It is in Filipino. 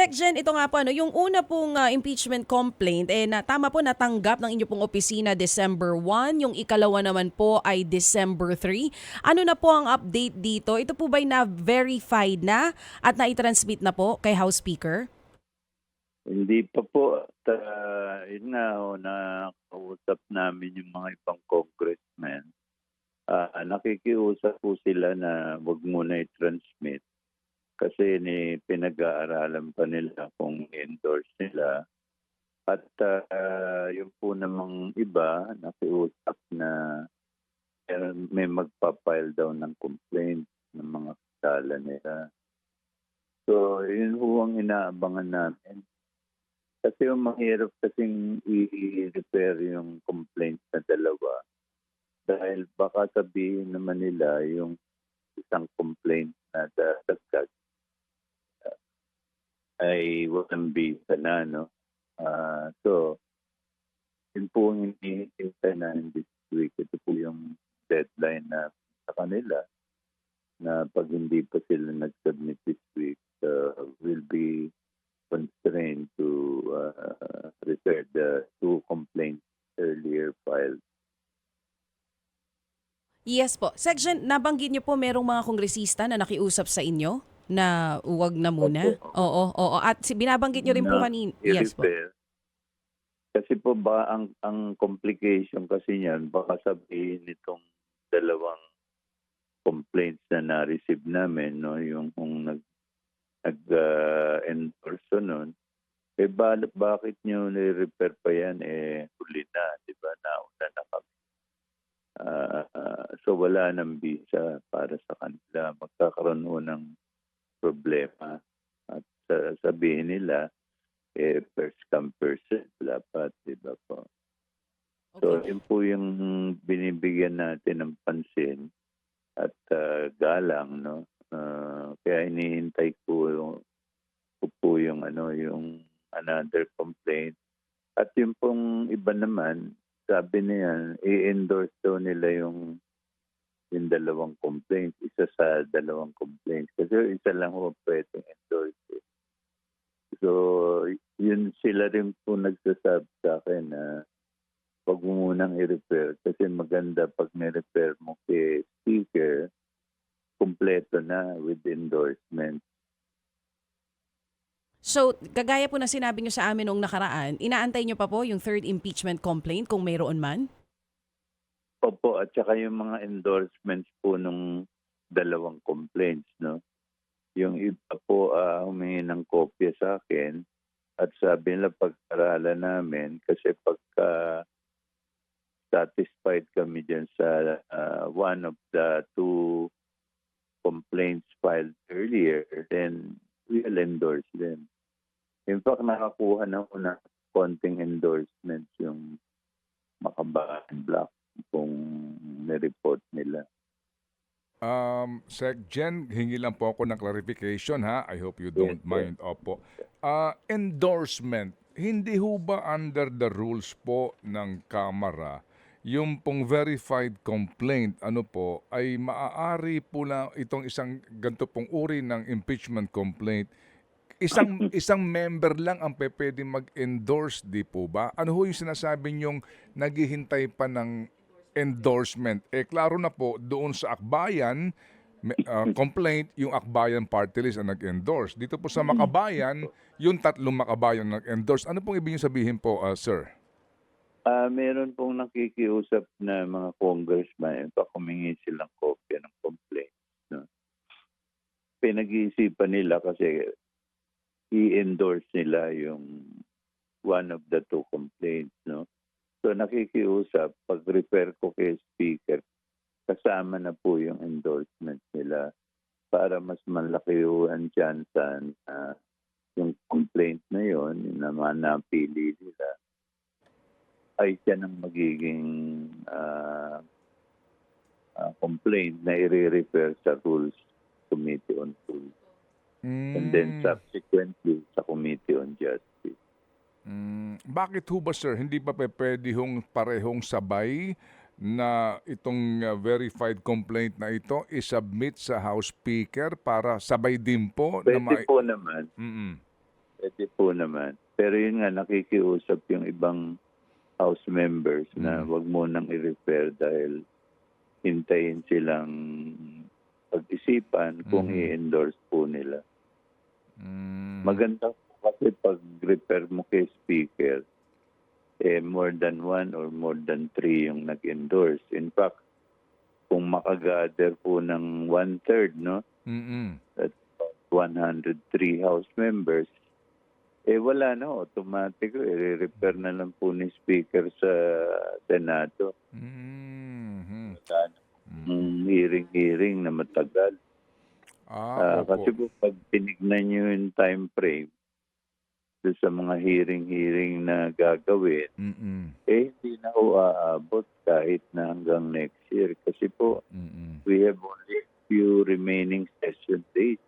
Jen, ito nga po, yung una pong impeachment complaint, tama po natanggap ng inyo pong opisina December 1, yung ikalawa naman po ay December 3. Ano na po ang update dito? Ito po ba'y na-verified na at na-transmit na po kay House Speaker? Hindi pa po. At yun nga, nakausap namin yung mga ibang congressmen. Nakikiusap po sila na wag muna i-transmit kasi pinag-aaralan pa nila kung endorse nila. At yung po namang iba, nakiusap na may magpa-file daw ng complaint ng mga kasala nila. So, yun po ang inaabangan namin. Kasi yung mahirap kasing i-repair yung complaint na dalawa dahil baka sabihin naman nila yung isang complaint na dagdag ay walang bisa na, no? So, yun po ang hinihintay na this week. Ito po yung deadline na sa kanila na pag hindi pa sila nag-submit this week, will be constrained to refer the two complaints earlier filed. Yes po. Jen, nabanggit niyo po merong mga kongresista na nakiusap sa inyo na huwag na muna? Opo. Oo. At binabanggit niyo rin po Na kanina. Yes po. i-refer. Kasi po ba ang complication kasi niyan, baka sabihin nitong dalawang complaints na na-receive namin, no, yung kung nag-endorse nun, bakit nyo ni-repair pa yan? Huli na, di ba? Nauna na kami. So wala nang visa para sa kanila. Magkakaroon ho ng problema. At sabihin nila, first come first serve dapat, di ba po? So yun po yung binibigyan natin ng pansin at galang, no? Kaya inihintay ko yung yung another complaint. At yung pong iba naman, sabi niya, i-endorse daw nila yung dalawang complaints, isa sa dalawang complaints. Kasi isa lang ho pwedeng endorse. So, yun sila rin po nagsasabi sa akin na wag mo munang i-repair kasi maganda pag ni-repair mo kay speaker, kumpleto na with endorsement. So, kagaya po na sinabi nyo sa amin nung nakaraan, inaantay nyo pa po yung third impeachment complaint kung mayroon man? Opo, at saka yung mga endorsements po nung dalawang complaints, no? Yung iba po humingi ng kopya sa akin at sabi nila pag-aralan namin kasi pagka satisfied kami dyan sa one of the two complaints filed earlier, then we'll endorse them. In fact, nakakuha na ako ng konting endorsements yung Makabayan Block kung nireport nila. Sec Jen, hingi lang po ako ng clarification ha. I hope you don't Yes, mind. Opo. Endorsement, hindi ho ba under the rules po ng Kamara, yung pong verified complaint, ay maaari po na itong isang ganito pong uri ng impeachment complaint, isang member lang ang pwede mag-endorse, di po ba? Ano ho yung sinasabi niyong naghihintay pa ng endorsement? Klaro na po, doon sa Akbayan, complaint, yung Akbayan party list ang nag-endorse. Dito po sa Makabayan, yung tatlong Makabayan nag-endorse. Ano pong ibig sabihin po, sir? Meron pong nakikiusap na mga congressman, humingi silang kopya ng complaint. No? Pinag-iisipan nila kasi i-endorse nila yung one of the two complaints. No? So nakikiusap, pag-refer ko kay speaker, kasama na po yung endorsement nila para mas malaki ang chance na yung complaint na yon na napili nila ay siya ng magiging complaint na i-refer sa Rules Committee on Rules. And then subsequently sa Committee on Justice. Bakit ho ba, sir, hindi ba pwede hong parehong sabay na itong verified complaint na ito i-submit sa House Speaker para sabay din po? Pwede po naman. pwede po naman. Pero yun nga, nakikiusap yung ibang House members na wag mo nang i-refer dahil hintayin silang pag-isipan kung i-endorse po nila. Mm. Maganda po kasi pag refer mo kay Speaker, more than one or more than three yung nag-endorse. In fact, kung makagather po ng one-third, no? Mm-mm. At 103 House members, wala na, automatic, i-refer na lang po ni Speaker sa Senado. Mhm. Wala na hearing-hearing na matagal. Kasi Opo. po pag tinignan nyo yung time frame doon sa mga hearing-hearing na gagawin, Mm-mm. hindi na ho aabot kahit na hanggang next year. Kasi po, Mm-mm. we have only few remaining session days.